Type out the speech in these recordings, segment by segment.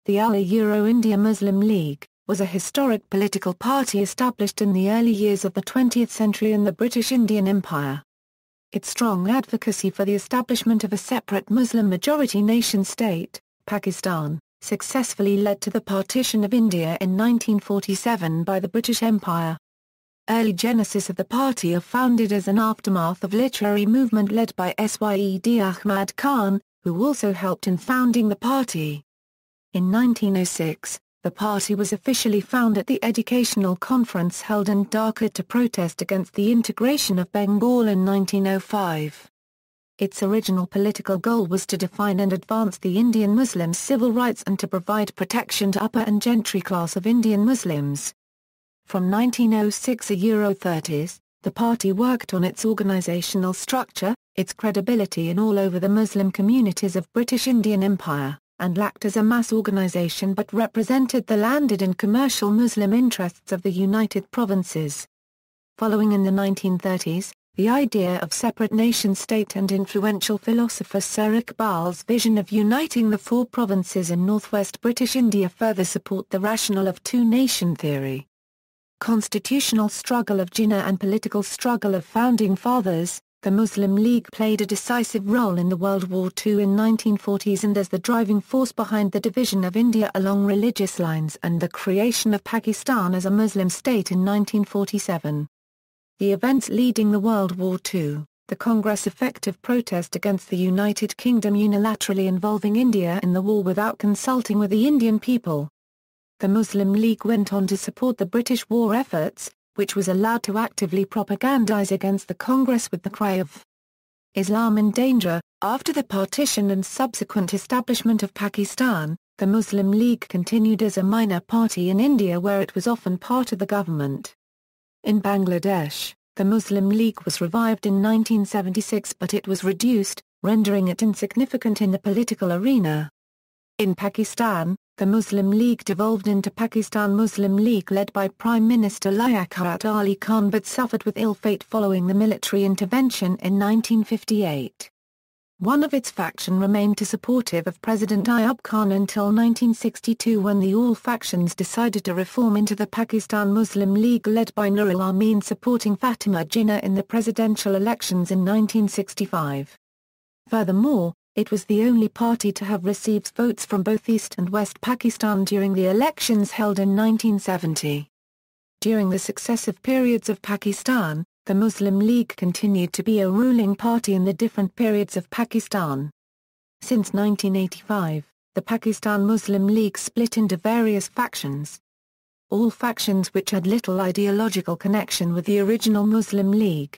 The All-India Muslim League was a historic political party established in the early years of the 20th century in the British Indian Empire. Its strong advocacy for the establishment of a separate Muslim-majority nation-state, Pakistan, successfully led to the partition of India in 1947 by the British Empire. Early genesis of the party are founded as an aftermath of literary movement led by Syed Ahmad Khan, who also helped in founding the party. In 1906, the party was officially founded at the educational conference held in Dhaka to protest against the integration of Bengal in 1905. Its original political goal was to define and advance the Indian Muslims' civil rights and to provide protection to upper and gentry class of Indian Muslims. From 1906-30s, the party worked on its organizational structure, its credibility in all over the Muslim communities of British Indian Empire, and lacked as a mass organization but represented the landed and commercial Muslim interests of the United Provinces. Following in the 1930s, the idea of separate nation-state and influential philosopher Sir Iqbal's vision of uniting the four provinces in northwest British India further support the rationale of two-nation theory. Constitutional struggle of Jinnah and political struggle of founding fathers, the Muslim League played a decisive role in the World War II in 1940s and as the driving force behind the division of India along religious lines and the creation of Pakistan as a Muslim state in 1947. The events leading the World War II, the Congress' effective protest against the United Kingdom unilaterally involving India in the war without consulting with the Indian people. The Muslim League went on to support the British war efforts, which was allowed to actively propagandize against the Congress with the cry of Islam in danger. After the partition and subsequent establishment of Pakistan, the Muslim League continued as a minor party in India where it was often part of the government. In Bangladesh, the Muslim League was revived in 1976 but it was reduced, rendering it insignificant in the political arena. In Pakistan, the Muslim League devolved into Pakistan Muslim League led by Prime Minister Liaquat Ali Khan but suffered with ill fate following the military intervention in 1958. One of its faction remained too supportive of President Ayub Khan until 1962 when the all factions decided to reform into the Pakistan Muslim League led by Nurul Amin supporting Fatima Jinnah in the presidential elections in 1965. Furthermore, it was the only party to have received votes from both East and West Pakistan during the elections held in 1970. During the successive periods of Pakistan, the Muslim League continued to be a ruling party in the different periods of Pakistan. Since 1985, the Pakistan Muslim League split into various factions. All factions which had little ideological connection with the original Muslim League.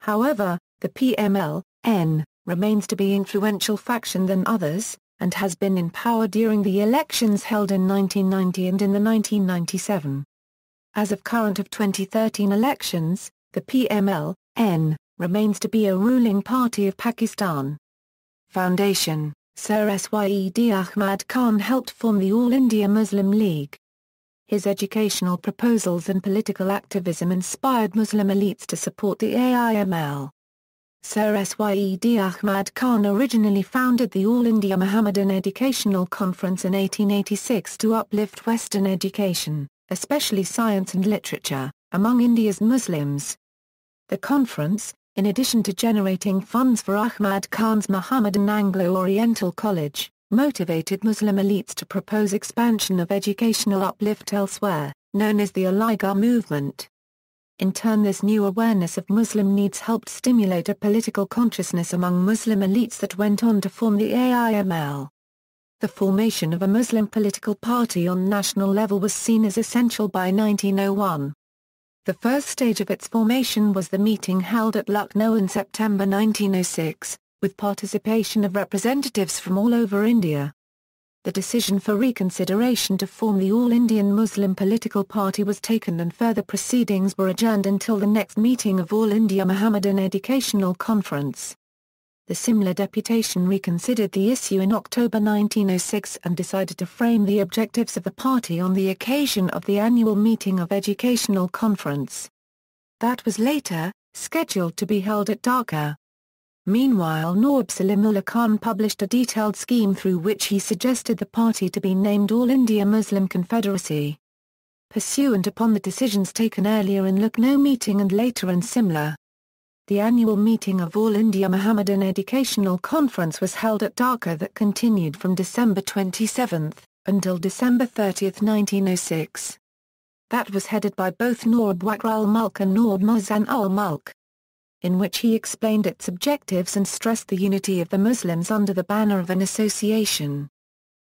However, the PML-N remains to be influential faction than others, and has been in power during the elections held in 1990 and in the 1997. As of current of 2013 elections, the PML-N remains to be a ruling party of Pakistan. Foundation: Sir Syed Ahmad Khan helped form the All India Muslim League. His educational proposals and political activism inspired Muslim elites to support the AIML. Sir Syed Ahmad Khan originally founded the All India Mohammedan Educational Conference in 1886 to uplift Western education, especially science and literature, among India's Muslims. The conference, in addition to generating funds for Ahmad Khan's Mohammedan Anglo-Oriental College, motivated Muslim elites to propose expansion of educational uplift elsewhere, known as the Aligarh movement. In turn, this new awareness of Muslim needs helped stimulate a political consciousness among Muslim elites that went on to form the AIML. The formation of a Muslim political party on national level was seen as essential by 1901. The first stage of its formation was the meeting held at Lucknow in September 1906, with participation of representatives from all over India. The decision for reconsideration to form the All Indian Muslim Political Party was taken and further proceedings were adjourned until the next meeting of All India Mohammedan Educational Conference. The Simla deputation reconsidered the issue in October 1906 and decided to frame the objectives of the party on the occasion of the annual meeting of Educational Conference. That was later scheduled to be held at Dhaka. Meanwhile, Nawab Salimullah Khan published a detailed scheme through which he suggested the party to be named All India Muslim Confederacy. Pursuant upon the decisions taken earlier in Lucknow meeting and later in Simla, the annual meeting of All India Mohammedan Educational Conference was held at Dhaka that continued from December 27 until December 30, 1906. That was headed by both Nawab Wakr al-Mulk and Nawab Muhsin al-Mulk, in which he explained its objectives and stressed the unity of the Muslims under the banner of an association.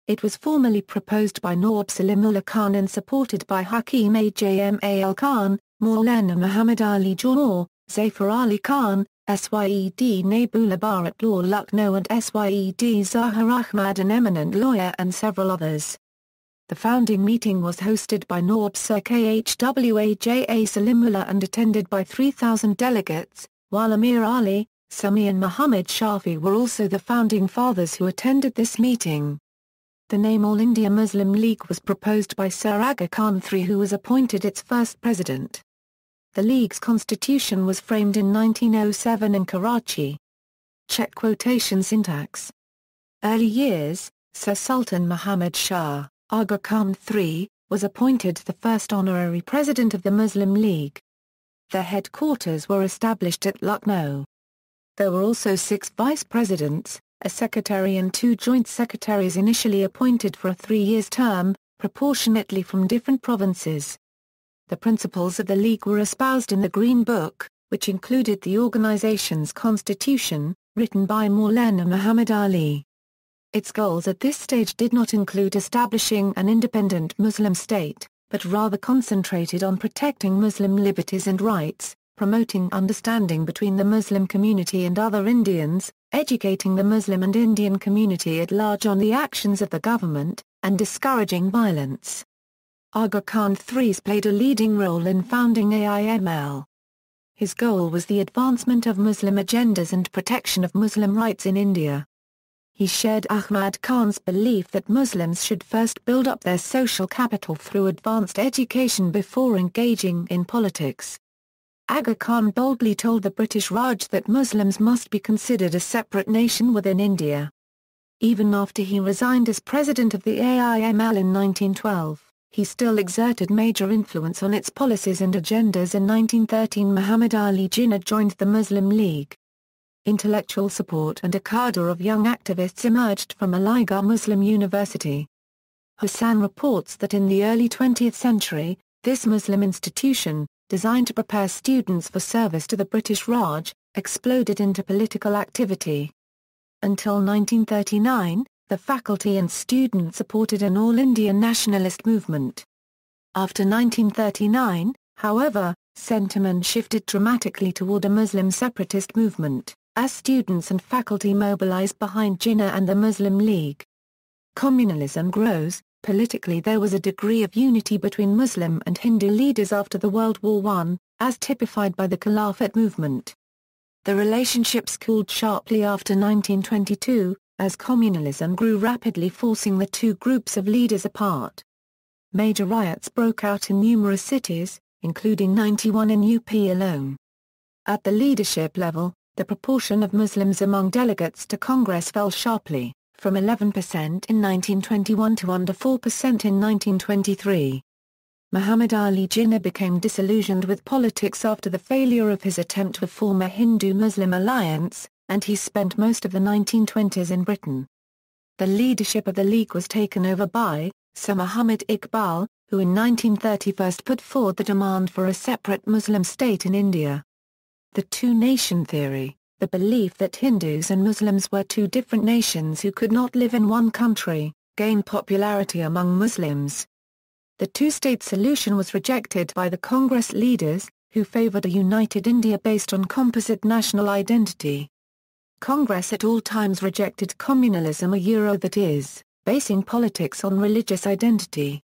It was formally proposed by Nawab Salimullah Khan and supported by Hakim Ajmal Khan, Maulana Muhammad Ali Johar, Zafar Ali Khan, Syed Nabullah Bharat Law Lucknow and Syed Zahir Ahmad, an eminent lawyer, and several others. The founding meeting was hosted by Nawab Sir Khwaja Salimullah and attended by 3,000 delegates, while Amir Ali, Sami and Muhammad Shafi were also the founding fathers who attended this meeting. The name All India Muslim League was proposed by Sir Aga Khan III, who was appointed its first president. The League's constitution was framed in 1907 in Karachi. Check quotation syntax. Early years, Sir Sultan Muhammad Shah, Aga Khan III, was appointed the first honorary president of the Muslim League. Their headquarters were established at Lucknow. There were also 6 vice presidents, a secretary and 2 joint secretaries initially appointed for a 3-year term, proportionately from different provinces. The principles of the League were espoused in the Green Book, which included the organization's constitution, written by Maulana Muhammad Ali. Its goals at this stage did not include establishing an independent Muslim state, but rather concentrated on protecting Muslim liberties and rights, promoting understanding between the Muslim community and other Indians, educating the Muslim and Indian community at large on the actions of the government, and discouraging violence. Aga Khan III played a leading role in founding AIML. His goal was the advancement of Muslim agendas and protection of Muslim rights in India. He shared Ahmad Khan's belief that Muslims should first build up their social capital through advanced education before engaging in politics. Aga Khan boldly told the British Raj that Muslims must be considered a separate nation within India. Even after he resigned as president of the AIML in 1912, he still exerted major influence on its policies and agendas. In 1913, Muhammad Ali Jinnah joined the Muslim League. Intellectual support and a cadre of young activists emerged from Aligarh Muslim University. Hassan reports that in the early 20th century, this Muslim institution, designed to prepare students for service to the British Raj, exploded into political activity. Until 1939, the faculty and students supported an all-India nationalist movement. After 1939, however, sentiment shifted dramatically toward a Muslim separatist movement, as students and faculty mobilized behind Jinnah and the Muslim League. Communalism grows. Politically, there was a degree of unity between Muslim and Hindu leaders after the World War I, as typified by the Khilafat movement. The relationships cooled sharply after 1922, as communalism grew rapidly, forcing the two groups of leaders apart. Major riots broke out in numerous cities, including 91 in UP alone. At the leadership level, the proportion of Muslims among delegates to Congress fell sharply, from 11% in 1921 to under 4% in 1923. Muhammad Ali Jinnah became disillusioned with politics after the failure of his attempt to form a Hindu-Muslim alliance, and he spent most of the 1920s in Britain. The leadership of the League was taken over by Sir Muhammad Iqbal, who in 1930 first put forward the demand for a separate Muslim state in India. The two-nation theory, the belief that Hindus and Muslims were two different nations who could not live in one country, gained popularity among Muslims. The two-state solution was rejected by the Congress leaders, who favored a united India based on composite national identity. Congress at all times rejected communalism, that is, basing politics on religious identity.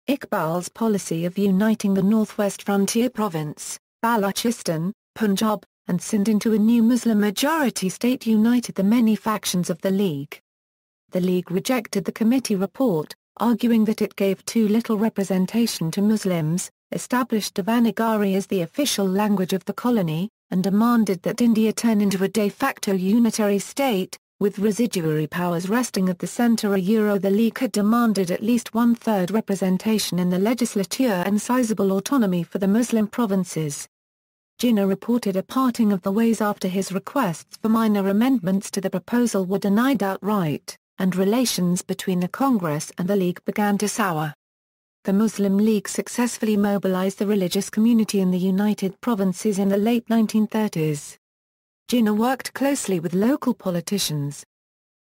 Iqbal's policy of uniting the northwest frontier province, Balochistan, Punjab, and Sindh into a new Muslim-majority state united the many factions of the League. The League rejected the committee report, arguing that it gave too little representation to Muslims, established Devanagari as the official language of the colony, and demanded that India turn into a de facto unitary state, with residuary powers resting at the centre. The League had demanded at least one-third representation in the legislature and sizable autonomy for the Muslim provinces. Jinnah reported a parting of the ways after his requests for minor amendments to the proposal were denied outright, and relations between the Congress and the League began to sour. The Muslim League successfully mobilized the religious community in the United Provinces in the late 1930s. Jinnah worked closely with local politicians.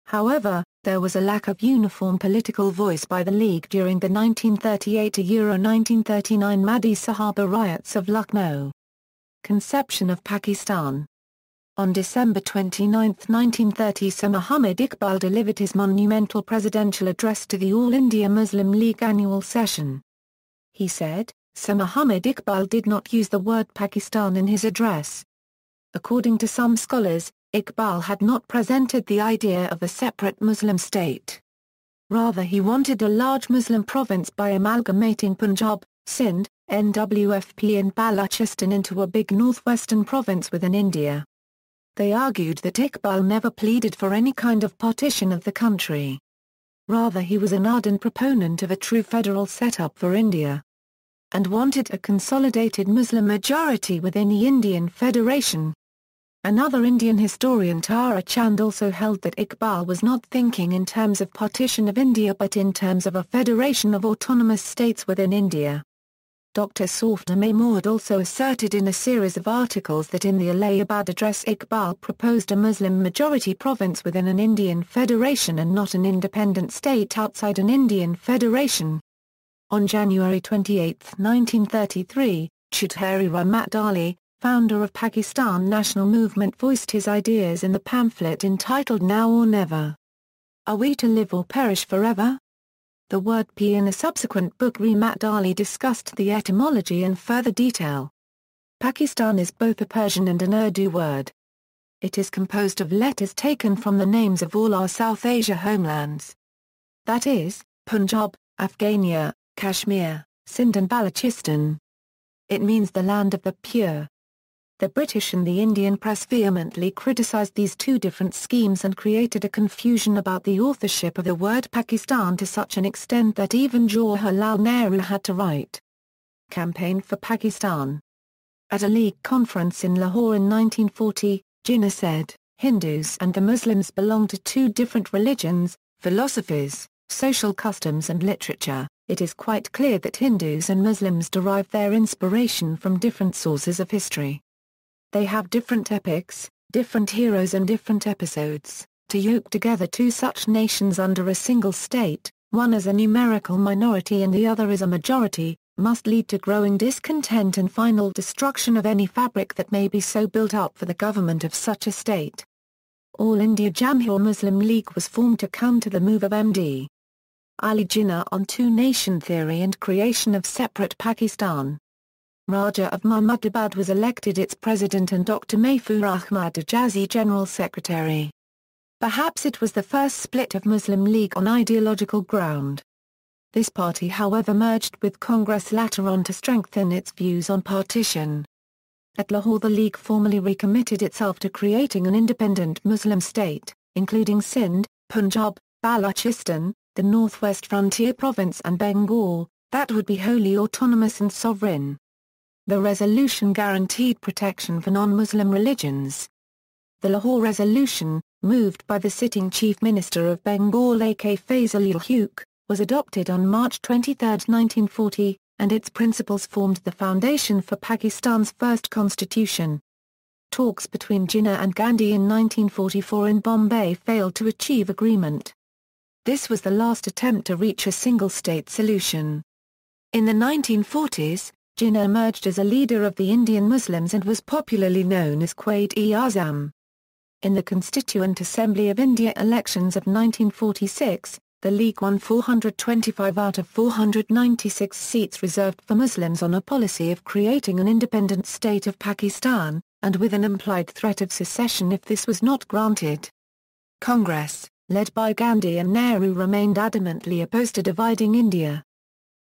However, there was a lack of uniform political voice by the League during the 1938–1939 Madhi Sahaba riots of Lucknow. Conception of Pakistan. On December 29, 1930, Sir Muhammad Iqbal delivered his monumental presidential address to the All India Muslim League annual session. He said, Sir Muhammad Iqbal did not use the word Pakistan in his address. According to some scholars, Iqbal had not presented the idea of a separate Muslim state. Rather, he wanted a large Muslim province by amalgamating Punjab, Sindh, NWFP and Balochistan into a big northwestern province within India. They argued that Iqbal never pleaded for any kind of partition of the country. Rather, he was an ardent proponent of a true federal setup for India, and wanted a consolidated Muslim majority within the Indian Federation. Another Indian historian Tara Chand also held that Iqbal was not thinking in terms of partition of India but in terms of a federation of autonomous states within India. Dr. Safdar Mahmood also asserted in a series of articles that in the Allahabad address Iqbal proposed a Muslim-majority province within an Indian federation and not an independent state outside an Indian federation. On January 28, 1933, Chaudhry Rahmat Ali, founder of Pakistan National Movement, voiced his ideas in the pamphlet entitled Now or Never. Are we to live or perish forever? The word P in a subsequent book Rahmat Ali discussed the etymology in further detail. Pakistan is both a Persian and an Urdu word. It is composed of letters taken from the names of all our South Asia homelands. That is, Punjab, Afghania, Kashmir, Sindh and Balochistan. It means the land of the pure. The British and the Indian press vehemently criticised these two different schemes and created a confusion about the authorship of the word Pakistan to such an extent that even Jawaharlal Nehru had to write. Campaign for Pakistan. At a League conference in Lahore in 1940, Jinnah said, Hindus and the Muslims belong to two different religions, philosophies, social customs and literature. It is quite clear that Hindus and Muslims derive their inspiration from different sources of history. They have different epics, different heroes and different episodes. To yoke together two such nations under a single state, one as a numerical minority and the other as a majority, must lead to growing discontent and final destruction of any fabric that may be so built up for the government of such a state. All India Jamhur Muslim League was formed to counter the move of M.D. Ali Jinnah on two-nation theory and creation of separate Pakistan. Raja of Mahmudabad was elected its president and Dr. Mahfuz Ahmad Ajazi general secretary. Perhaps it was the first split of Muslim League on ideological ground. This party however merged with Congress later on to strengthen its views on partition. At Lahore the League formally recommitted itself to creating an independent Muslim state, including Sindh, Punjab, Balochistan, the Northwest Frontier Province and Bengal, that would be wholly autonomous and sovereign. The resolution guaranteed protection for non-Muslim religions. The Lahore Resolution, moved by the sitting Chief Minister of Bengal A.K. Fazl-ul-Huq, was adopted on March 23, 1940, and its principles formed the foundation for Pakistan's first constitution. Talks between Jinnah and Gandhi in 1944 in Bombay failed to achieve agreement. This was the last attempt to reach a single-state solution. In the 1940s, Jinnah emerged as a leader of the Indian Muslims and was popularly known as Quaid-e-Azam. In the Constituent Assembly of India elections of 1946, the League won 425 out of 496 seats reserved for Muslims on a policy of creating an independent state of Pakistan, and with an implied threat of secession if this was not granted. Congress, led by Gandhi and Nehru, remained adamantly opposed to dividing India.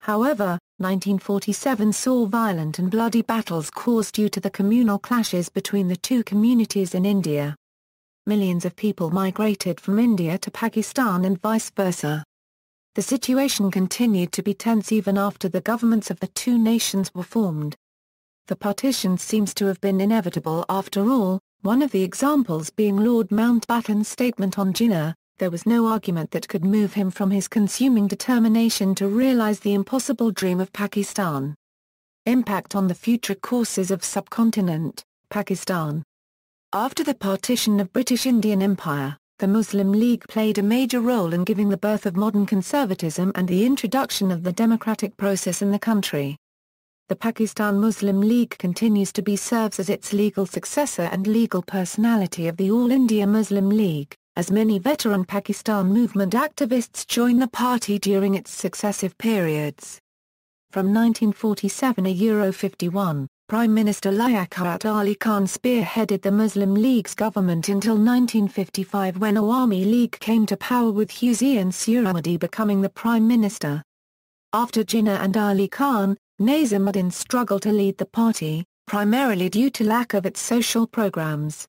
However, 1947 saw violent and bloody battles caused due to the communal clashes between the two communities in India. Millions of people migrated from India to Pakistan and vice versa. The situation continued to be tense even after the governments of the two nations were formed. The partition seems to have been inevitable after all, one of the examples being Lord Mountbatten's statement on Jinnah. There was no argument that could move him from his consuming determination to realize the impossible dream of Pakistan. Impact on the future courses of subcontinent, Pakistan. After the partition of British Indian Empire, the Muslim League played a major role in giving the birth of modern conservatism and the introduction of the democratic process in the country. The Pakistan Muslim League continues to be serves as its legal successor and legal personality of the All India Muslim League, as many veteran Pakistan movement activists joined the party during its successive periods. From 1947–51, Prime Minister Syed Ahmad Khan spearheaded the Muslim League's government until 1955 when Awami League came to power with Hussein Suramadi becoming the Prime Minister. After Jinnah and Ali Khan, Nazimuddin struggled to lead the party, primarily due to lack of its social programs.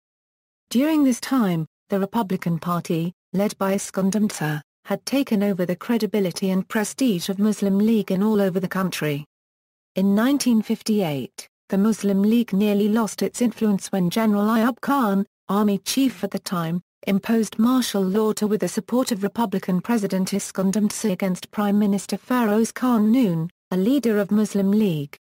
During this time, the Republican Party, led by Iskandar, had taken over the credibility and prestige of Muslim League in all over the country. In 1958, the Muslim League nearly lost its influence when General Ayub Khan, army chief at the time, imposed martial law with the support of Republican President Iskandar against Prime Minister Feroz Khan Noon, a leader of Muslim League.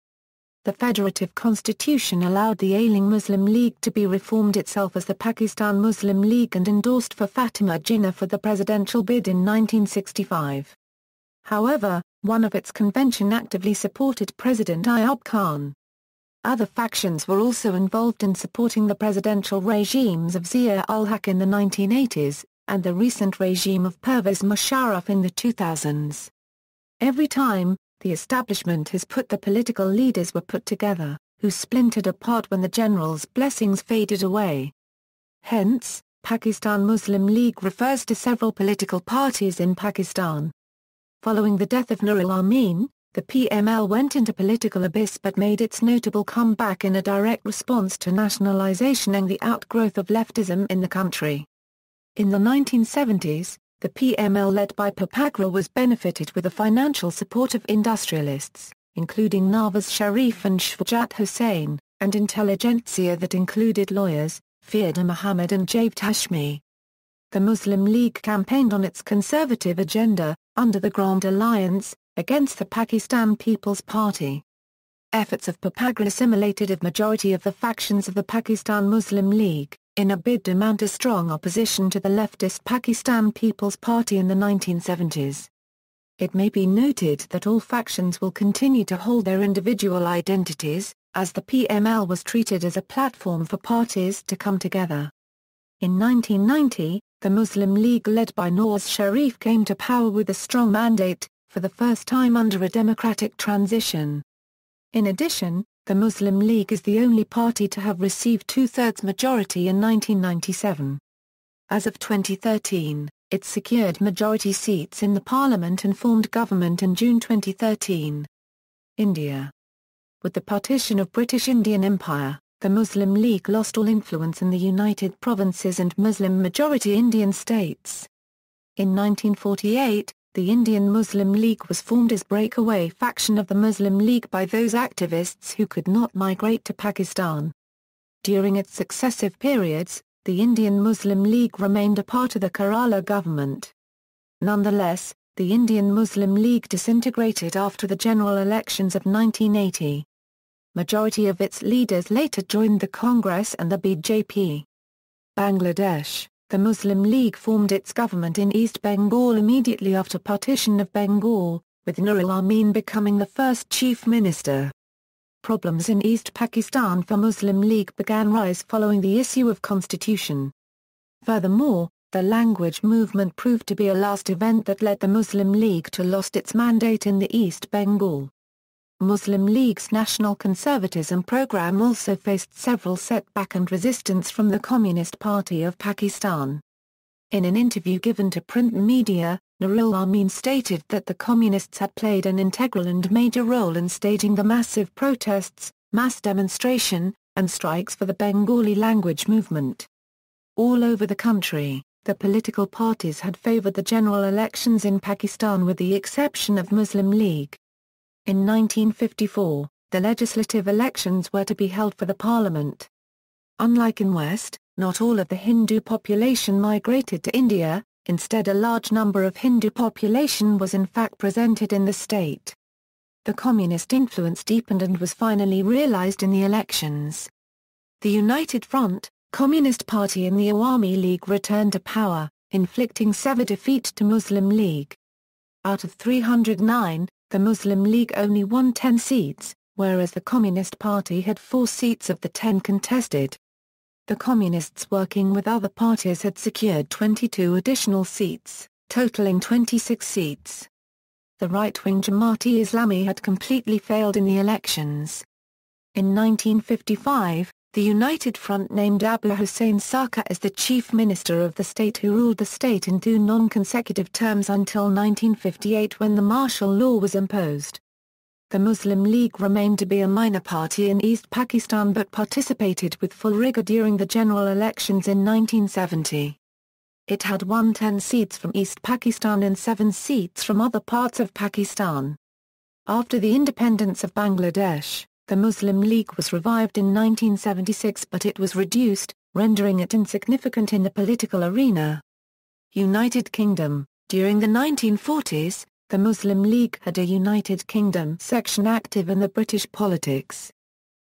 The federative constitution allowed the ailing Muslim League to be reformed itself as the Pakistan Muslim League and endorsed for Fatima Jinnah for the presidential bid in 1965. However, one of its convention actively supported President Ayub Khan. Other factions were also involved in supporting the presidential regimes of Zia-ul-Haq in the 1980s, and the recent regime of Pervez Musharraf in the 2000s. Every time, the establishment has put the political leaders were put together, who splintered apart when the general's blessings faded away. Hence, Pakistan Muslim League refers to several political parties in Pakistan. Following the death of Nurul Amin, the PML went into political abyss but made its notable comeback in a direct response to nationalization and the outgrowth of leftism in the country. In the 1970s, the PML led by Papagra was benefited with the financial support of industrialists, including Nawaz Sharif and Shawjat Hussain, and intelligentsia that included lawyers, Fiada Muhammad and Javed Hashmi. The Muslim League campaigned on its conservative agenda, under the Grand Alliance, against the Pakistan People's Party. Efforts of Papagra assimilated a majority of the factions of the Pakistan Muslim League, in a bid to mount a strong opposition to the leftist Pakistan People's Party in the 1970s. It may be noted that all factions will continue to hold their individual identities, as the PML was treated as a platform for parties to come together. In 1990, the Muslim League led by Nawaz Sharif came to power with a strong mandate, for the first time under a democratic transition. In addition, the Muslim League is the only party to have received two-thirds majority in 1997. As of 2013, it secured majority seats in the parliament and formed government in June 2013. India. With the partition of British Indian Empire, the Muslim League lost all influence in the United Provinces and Muslim-majority Indian states. In 1948, the Indian Muslim League was formed as breakaway faction of the Muslim League by those activists who could not migrate to Pakistan. During its successive periods, the Indian Muslim League remained a part of the Kerala government. Nonetheless, the Indian Muslim League disintegrated after the general elections of 1980. Majority of its leaders later joined the Congress and the BJP. Bangladesh. The Muslim League formed its government in East Bengal immediately after partition of Bengal, with Nurul Amin becoming the first chief minister. Problems in East Pakistan for Muslim League began rise following the issue of constitution. Furthermore, the language movement proved to be a last event that led the Muslim League to lost its mandate in the East Bengal. Muslim League's national conservatism program also faced several setback and resistance from the Communist Party of Pakistan. In an interview given to print media, Nurul Amin stated that the Communists had played an integral and major role in staging the massive protests, mass demonstration, and strikes for the Bengali language movement. All over the country, the political parties had favored the general elections in Pakistan with the exception of Muslim League. In 1954, the legislative elections were to be held for the parliament. Unlike in West, not all of the Hindu population migrated to India, instead a large number of Hindu population was in fact presented in the state. The communist influence deepened and was finally realized in the elections. The United Front, Communist Party and the Awami League returned to power, inflicting severe defeat to Muslim League. Out of 309, the Muslim League only won 10 seats, whereas the Communist Party had 4 seats of the 10 contested. The Communists working with other parties had secured 22 additional seats, totaling 26 seats. The right-wing Jamaat-e-Islami had completely failed in the elections. In 1955, the United Front named Abu Hussein Sarkar as the chief minister of the state who ruled the state in 2 non-consecutive terms until 1958 when the martial law was imposed. The Muslim League remained to be a minor party in East Pakistan but participated with full rigor during the general elections in 1970. It had won 10 seats from East Pakistan and 7 seats from other parts of Pakistan. After the independence of Bangladesh, the Muslim League was revived in 1976 but it was reduced, rendering it insignificant in the political arena. United Kingdom. During the 1940s, the Muslim League had a United Kingdom section active in the British politics.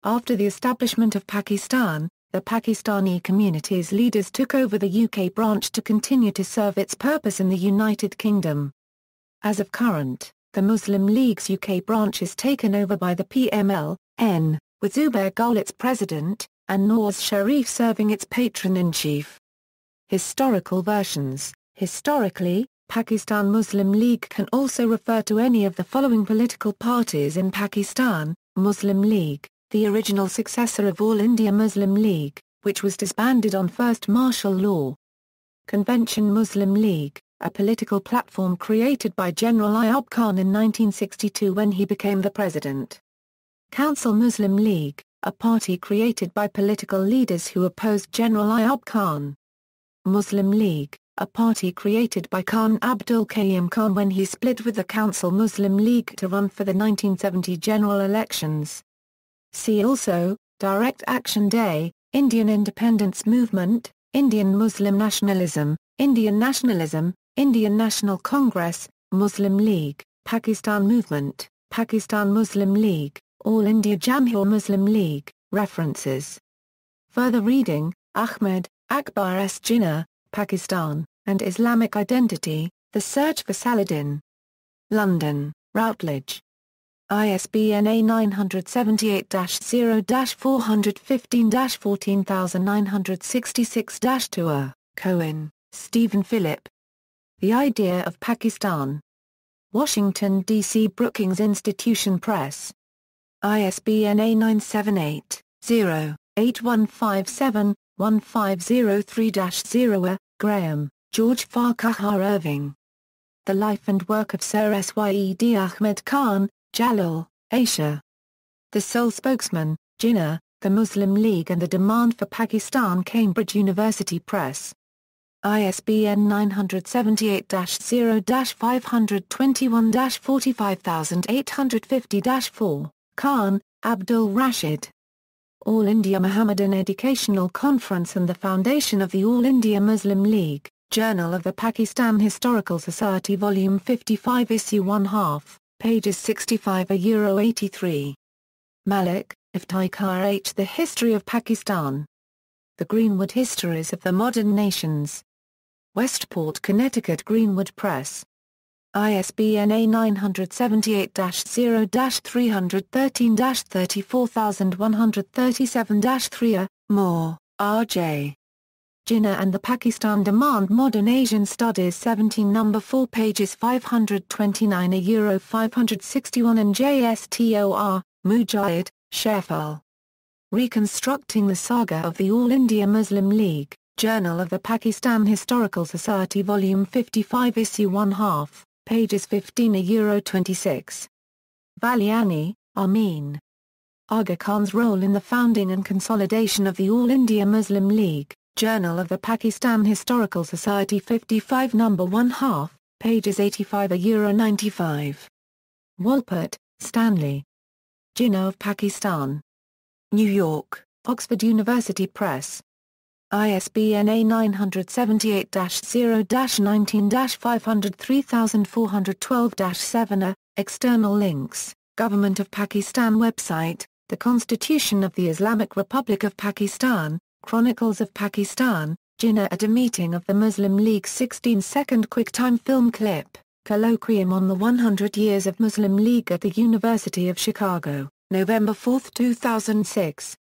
After the establishment of Pakistan, the Pakistani community's leaders took over the UK branch to continue to serve its purpose in the United Kingdom. As of current, the Muslim League's UK branch is taken over by the PML-N, with Zubair Gul its president, and Nawaz Sharif serving its patron-in-chief. Historical versions. Historically, Pakistan Muslim League can also refer to any of the following political parties in Pakistan: Muslim League, the original successor of All India Muslim League, which was disbanded on first martial law. Convention Muslim League, a political platform created by General Ayub Khan in 1962 when he became the president. Council Muslim League, a party created by political leaders who opposed General Ayub Khan. Muslim League, a party created by Khan Abdul Qayyum Khan when he split with the Council Muslim League to run for the 1970 general elections. See also, Direct Action Day, Indian Independence Movement, Indian Muslim Nationalism, Indian National Congress, Muslim League, Pakistan Movement, Pakistan Muslim League, All India Jamhur Muslim League. References. Further reading, Ahmed, Akbar S. Jinnah, Pakistan, and Islamic Identity, The Search for Saladin. London, Routledge. ISBN A978-0-415-14966-2. Cohen, Stephen Philip. The Idea of Pakistan. Washington, D.C. Brookings Institution Press. ISBN A978-0-8157-1503-0. Graham, George Farquhar Irving. The Life and Work of Sir Syed Ahmad Khan, Jalal, Asia. The Sole Spokesman, Jinnah, The Muslim League and the Demand for Pakistan. Cambridge University Press. ISBN 978-0-521-45850-4. Khan, Abdul Rashid. All India Mohammedan Educational Conference and the Foundation of the All India Muslim League, Journal of the Pakistan Historical Society Volume 55 Issue 1/2, pages 65-83. Malik, Iftikhar H. The History of Pakistan. The Greenwood Histories of the Modern Nations. Westport, Connecticut Greenwood Press. ISBN A978-0-313-34137-3. Moore, R.J. Jinnah and the Pakistan Demand Modern Asian Studies 17 No. 4 pages 529-561 and JSTOR, Mujahid, Shefal. Reconstructing the Saga of the All India Muslim League, Journal of the Pakistan Historical Society Volume 55 Issue 1/2, pages 15-26. Valiani, Amin. Aga Khan's role in the founding and consolidation of the All India Muslim League, Journal of the Pakistan Historical Society 55 No. 1/2, pages 85-95. Wolpert, Stanley. Jinnah of Pakistan. New York, Oxford University Press. ISBN A978-0-19-503412-7. External links, Government of Pakistan website, The Constitution of the Islamic Republic of Pakistan, Chronicles of Pakistan, Jinnah at a meeting of the Muslim League. 16-second QuickTime film clip, Colloquium on the 100 Years of Muslim League at the University of Chicago, November 4, 2006.